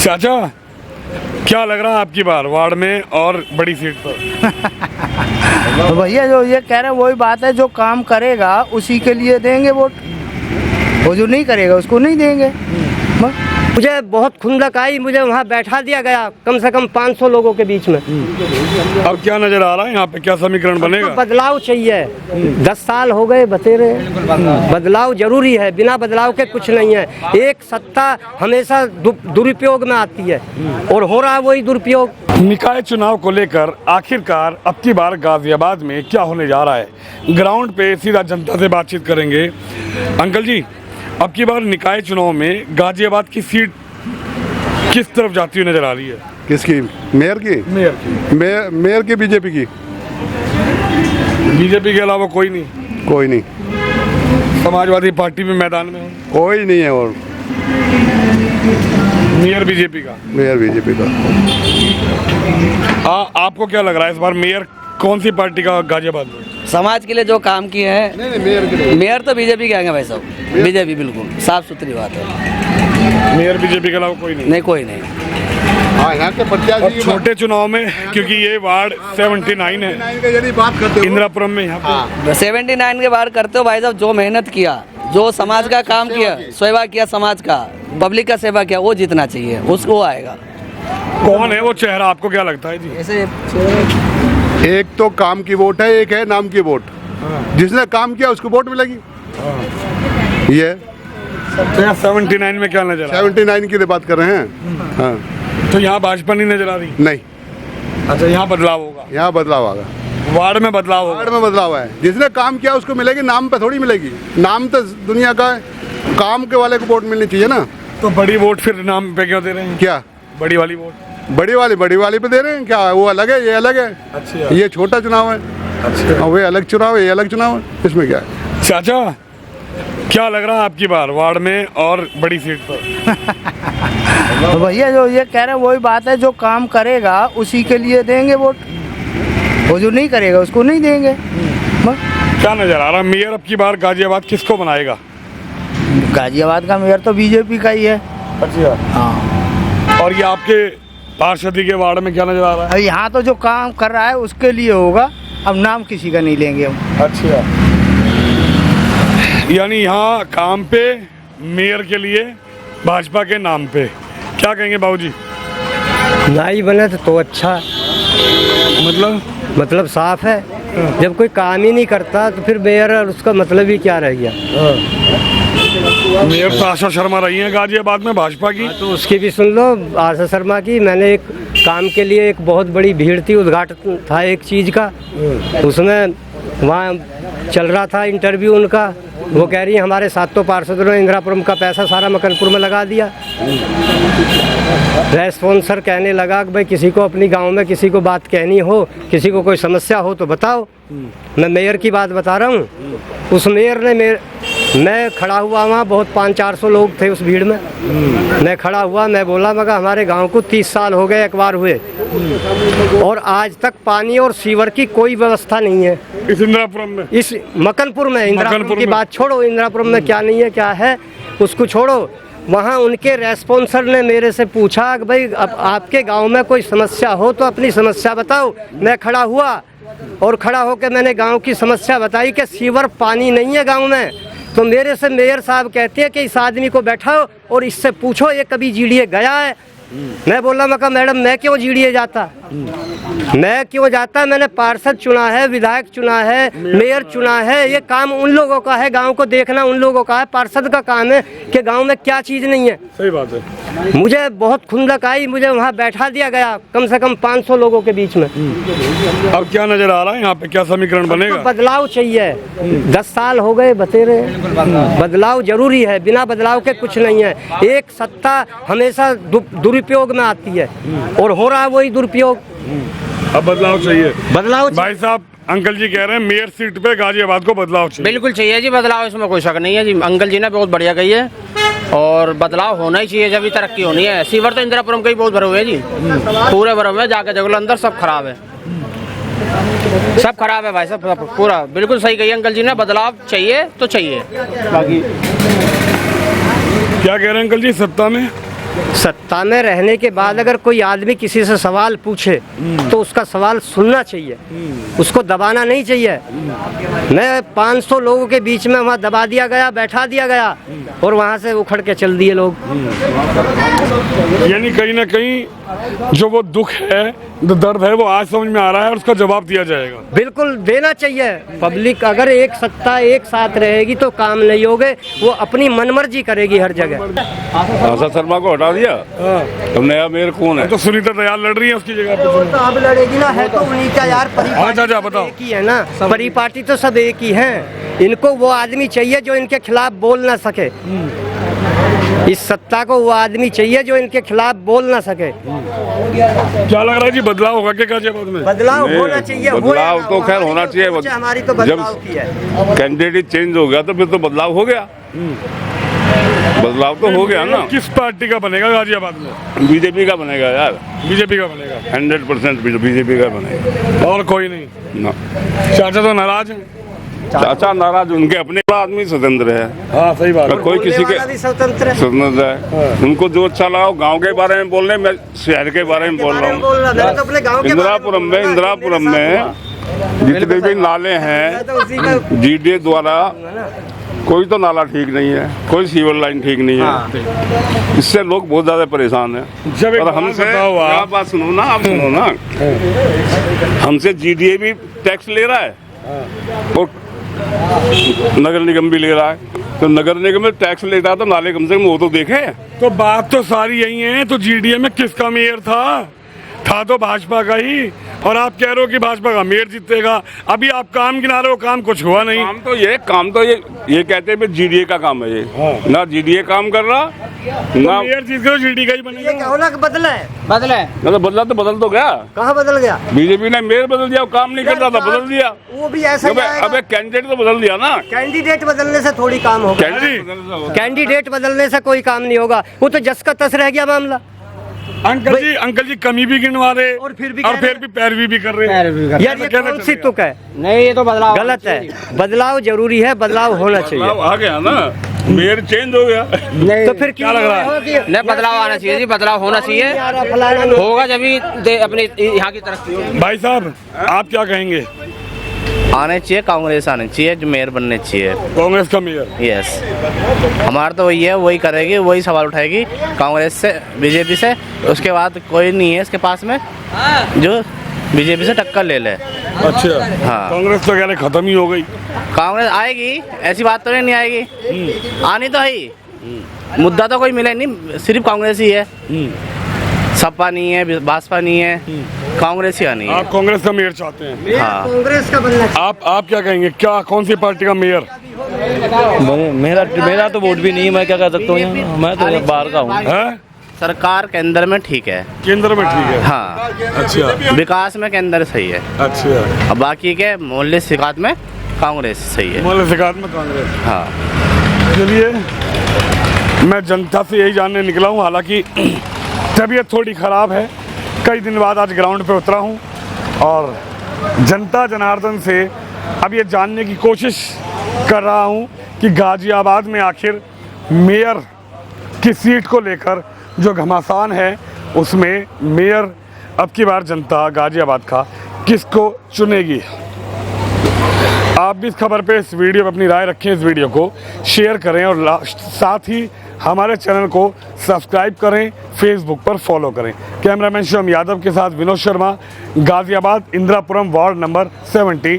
चाचा, क्या लग रहा है आपकी बार वार्ड में और बड़ी सीट पर? तो भैया जो ये कह रहे हैं वही बात है, जो काम करेगा उसी के लिए देंगे वोट, वो जो नहीं करेगा उसको नहीं देंगे। मुझे बहुत खुंदक आई, मुझे वहाँ बैठा दिया गया कम से कम 500 लोगों के बीच में। अब क्या नजर आ रहा है यहाँ पे, क्या समीकरण बनेगा? बदलाव चाहिए, 10 साल हो गए बते रहे, बदलाव जरूरी है, बिना बदलाव के कुछ नहीं है। एक सत्ता हमेशा दुरुपयोग में आती है और हो रहा है वही दुरुपयोग। निकाय चुनाव को लेकर आखिरकार अब की बार गाजियाबाद में क्या होने जा रहा है, ग्राउंड पे सीधा जनता से बातचीत करेंगे। अंकल जी, अब की बार निकाय चुनाव में गाजियाबाद की सीट किस तरफ जाती हुई नजर आ रही है? किसकी? मेयर की? मेयर की बीजेपी की। बीजेपी के अलावा कोई नहीं? कोई नहीं। समाजवादी पार्टी भी मैदान में है? कोई नहीं है। और मेयर बीजेपी का? मेयर बीजेपी का। आपको क्या लग रहा है इस बार मेयर कौन सी पार्टी का गाजियाबाद में? समाज के लिए जो काम किए हैं। नहीं, मेयर के लिए। मेयर तो बीजेपी के आएंगे भाई साहब, बीजेपी बिल्कुल साफ सुथरी बात है। मेयर बीजेपी के अलावा कोई नहीं? नहीं, कोई नहीं। हाँ, यहाँ के प्रत्याशी। और छोटे चुनाव में, क्योंकि ये वार्ड 79 है, यदि बात करते हो इंदिरापुरम में, यहाँ पे 79 के बार करते हो भाई साहब, जो मेहनत किया, जो समाज का काम किया, सेवा किया, समाज का, पब्लिक का सेवा किया, वो जीतना चाहिए, उसको आएगा। कौन है वो चेहरा, आपको क्या लगता है जी? ऐसे एक तो काम की वोट है, एक है नाम की वोट। जिसने काम किया उसको वोट मिलेगी। ये 79 में क्या नजर आ रहा है? 79 की बात कर रहे हैं। हाँ। तो यहाँ भाजपा नहीं नजर आ रही? नहीं, अच्छा, यहाँ बदलाव होगा? यहाँ बदलाव आएगा। वार्ड में बदलाव होगा? वार्ड में बदलाव है। जिसने काम किया उसको मिलेगी, नाम पे थोड़ी मिलेगी। नाम तो दुनिया का है, काम के वाले को वोट मिलनी चाहिए ना। तो बड़ी वोट फिर नाम पे क्यों दे रहे हैं? क्या बड़ी वाली वोट? बड़ी वाली पे दे रहे हैं? क्या वो अलग है, ये अलग है। अच्छा। ये छोटा चुनाव है। अच्छा। और वे अलग चुनाव है, ये अलग चुनाव है। इसमें क्या है? चाचा, क्या लग रहा है आपकी बार वार्ड में और बड़ी सीट पर? तो भैया जो ये कह रहे हैं वही बात है, जो काम करेगा उसी के लिए देंगे वोट, वो जो नहीं करेगा उसको नहीं देंगे। क्या नजर आ रहा है, मेयर अब की बार गाजियाबाद किसको बनाएगा? गाजियाबाद का मेयर तो बीजेपी का ही है। अच्छा। हाँ। और ये आपके पार्षदी के वार्ड में क्या नजर आ रहा है? अब यहाँ तो जो काम कर रहा है उसके लिए होगा, अब नाम किसी का नहीं लेंगे हम। अच्छा, यानी यहाँ काम पे, मेयर के लिए, भाजपा के नाम पे। क्या कहेंगे बाबूजी? नाई बने तो अच्छा, मतलब साफ है। जब कोई काम ही नहीं करता तो फिर मेयर और उसका मतलब ही क्या रह गया? मेयर तो आशा शर्मा रही हैं गाजियाबाद में भाजपा की। तो उसकी भी सुन लो, आशा शर्मा की। मैंने एक काम के लिए, एक बहुत बड़ी भीड़ थी, उद्घाटन था एक चीज़ का, उसमें वहाँ चल रहा था इंटरव्यू उनका। वो कह रही है हमारे सातों पार्षदों ने इंदिरापुरम का पैसा सारा मकनपुर में लगा दिया। रेस्पॉन्सर कहने लगा कि भाई किसी को अपनी गांव में किसी को बात कहनी हो, किसी को कोई समस्या हो तो बताओ। मैं मेयर की बात बता रहा हूँ। उस मेयर ने मैं खड़ा हुआ वहाँ, बहुत 500-400 लोग थे उस भीड़ में। मैं खड़ा हुआ, मैं बोला मगर हमारे गांव को 30 साल हो गए अखबार हुए और आज तक पानी और सीवर की कोई व्यवस्था नहीं है इस इंदिरापुरम में, इस मकनपुर में। इंदिरापुरम की बात छोड़ो, इंदिरापुरम में क्या नहीं है क्या है उसको छोड़ो। वहाँ उनके रेस्पॉन्सर ने मेरे से पूछा कि भाई अब आपके गांव में कोई समस्या हो तो अपनी समस्या बताओ। मैं खड़ा हुआ और खड़ा होकर मैंने गांव की समस्या बताई कि सीवर पानी नहीं है गांव में। तो मेरे से मेयर साहब कहते हैं कि इस आदमी को बैठाओ और इससे पूछो ये कभी जीडीए गया है। मैं बोला मका मैडम मैं क्यों जीडीए जाता, मैं क्यों जाता? मैंने पार्षद चुना है, विधायक चुना है, मेयर चुना है। ये काम उन लोगों का है, गांव को देखना उन लोगों का है। पार्षद का काम है कि गांव में क्या चीज़ नहीं है। सही बात है। मुझे बहुत खुंदक आई, मुझे वहाँ बैठा दिया गया कम से कम 500 लोगों के बीच में। अब क्या नजर आ रहा है यहाँ पे, क्या समीकरण बनेगा? तो बदलाव चाहिए, 10 साल हो गए बते रहे, बदलाव जरूरी है, बिना बदलाव के कुछ नहीं है। एक सत्ता हमेशा दुरुपयोग में आती है और हो रहा है वही दुरुपयोग। अब बदलाव चाहिए। बदलाव भाई साहब, अंकल जी कह रहे हैं मेयर सीट पे गाजियाबाद को बदलाव चाहिए। बिल्कुल चाहिए जी बदलाव, इसमें कोई शक नहीं है जी। अंकल जी ने बहुत बढ़िया कही है और बदलाव होना ही चाहिए, जब भी तरक्की होनी है। सीवर तो इंदिरापुरम के ही बहुत भरे हुए हैं जी, पूरे भरे हुए हैं। जाके जगह अंदर सब खराब है, सब खराब है भाई साहब, पूरा। बिल्कुल सही कही अंकल जी ने, बदलाव चाहिए तो चाहिए। बाकी क्या कह रहे हैं अंकल जी, सत्ता में सत्ता में रहने के बाद अगर कोई आदमी किसी से सवाल पूछे तो उसका सवाल सुनना चाहिए, उसको दबाना नहीं चाहिए। मैं 500 लोगों के बीच में वहाँ दबा दिया गया, बैठा दिया गया और वहाँ से उखड़ के चल दिए लोग। यानी कहीं ना कहीं जो वो दुख है, जो दर्द है, वो आज समझ में आ रहा है और उसका जवाब दिया जाएगा। बिल्कुल देना चाहिए। पब्लिक अगर एक सत्ता एक साथ रहेगी तो काम नहीं होगे, वो अपनी मनमर्जी करेगी हर जगह। आशा शर्मा को हटा दिया, तो नया मेयर कौन है? तो सुनीता दयाल लड़ रही है उसकी जगह पे। वो तो अब लड़ेगी ना, है तो उन्हीं का यार। अच्छा, बताओ। एक ही है ना, परिपाटी तो सब एक ही हैं। इनको वो आदमी चाहिए जो इनके खिलाफ बोल ना सके। इस सत्ता को वो आदमी चाहिए जो इनके खिलाफ बोल ना सके। क्या लग रहा है जी, बदलाव होगा क्या गाजियाबाद में? बदलाव होना चाहिए। बदलाव तो खैर होना चाहिए। हमारी तो बदलाव की है। कैंडिडेट चेंज हो गया तो फिर तो बदलाव हो गया। बदलाव तो हो गया ना। किस पार्टी का बनेगा गाजियाबाद में? बीजेपी का बनेगा यार, बीजेपी का बनेगा 100% बीजेपी का बनेगा। और कोई नहीं ना। चाचा तो नाराज हैं। चाचा नाराज, उनके अपने आदमी स्वतंत्र है। हाँ सही बात है। कोई किसी के स्वतंत्र स्वतंत्र है। उनको जो अच्छा लगा गाँव के बारे में बोल रहे, मैं शहर के बारे में बोल रहा हूँ। इंदिरापुरम में जितने भी नाले हैं जीडीए द्वारा, कोई तो नाला ठीक नहीं है, कोई सीवर लाइन ठीक नहीं है। इससे लोग बहुत ज्यादा परेशान हैं। जब एक और हमसे बात बात सुनो ना, आप सुनो ना, हमसे जीडीए भी टैक्स ले रहा है और नगर निगम भी ले रहा है। तो नगर निगम में टैक्स लेता तो नाले कम से कम वो तो देखे। तो बात तो सारी यही है। तो जीडीए में किसका मेयर था तो भाजपा का ही, और आप कह रहे हो कि भाजपा का मेयर जीतेगा। अभी आप काम गिना रहे हो, काम कुछ हुआ नहीं। काम तो ये कहते हैं जीडीए का काम है ये। ना जीडीए काम कर रहा, ना मेयर जीत गए, जीडी का ही बनेगा। क्या होना बदला है? बदला तो बदल तो गया। कहाँ बदल गया? बीजेपी ने मेयर बदल दिया, काम नहीं करता था, बदल दिया। वो भी ऐसा ही आएगा। अबे कैंडिडेट तो बदल दिया ना। कैंडिडेट बदलने से थोड़ी काम होगा। कैंडिडेट बदलने से कोई काम नहीं होगा। वो तो जस का तस रह गया मामला। अंकल जी कमी भी गिनवा रहे और फिर भी पैरवी भी कर रहे हैं। यार ये कौन सी तुक है? नहीं, ये तो बदलाव गलत है। बदलाव जरूरी है, बदलाव होना चाहिए। आ गया ना, मेयर चेंज हो गया। तो फिर क्या लग रहा है? नहीं, बदलाव आना चाहिए जी, बदलाव होना चाहिए। होगा जब ही अपने यहाँ की तरफ से। भाई साहब आप क्या कहेंगे? आने चाहिए, कांग्रेस आने चाहिए, जो मेयर बनने चाहिए। कांग्रेस का मेयर? यस, हमारा तो वही है, वही करेगी, वही सवाल उठाएगी कांग्रेस से, बीजेपी से। उसके बाद कोई नहीं है इसके पास में जो बीजेपी से टक्कर ले ले। अच्छा, हाँ। कांग्रेस तो कह रहे खत्म ही हो गई। कांग्रेस आएगी, ऐसी बात तो नहीं आएगी, आनी तो है। मुद्दा तो कोई मिले नहीं, सिर्फ कांग्रेस ही है। सपा नहीं है, भाजपा नहीं है, कांग्रेस ही आनी है। आप कांग्रेस का मेयर चाहते हैं? हाँ, कांग्रेस का बनना चाहिए। आप क्या कहेंगे, क्या कौन सी पार्टी का मेयर? मेरा तो वोट भी नहीं है, मैं क्या कर सकता हूँ, मैं तो बाहर का हूँ। सरकार केंद्र में ठीक है, केंद्र में ठीक है। हाँ। अच्छा, विकास में केंद्र सही है। अच्छा, अब बाकी के मोहल्ले शिकायत में कांग्रेस सही है। मोहल्ले शिकायत में कांग्रेस। हाँ, चलिए मैं जनता से यही जानने निकला हूँ। हालांकि तबीयत थोड़ी ख़राब है, कई दिन बाद आज ग्राउंड पे उतरा हूँ और जनता जनार्दन से अब ये जानने की कोशिश कर रहा हूँ कि गाजियाबाद में आखिर मेयर की सीट को लेकर जो घमासान है, उसमें मेयर अब की बार जनता गाजियाबाद का किसको चुनेगी। आप भी इस खबर पे, इस वीडियो पे अपनी राय रखें, इस वीडियो को शेयर करें और साथ ही हमारे चैनल को सब्सक्राइब करें, फेसबुक पर फॉलो करें। कैमरामैन शिवम यादव के साथ विनोद शर्मा, गाजियाबाद इंदिरापुरम वार्ड नंबर 70।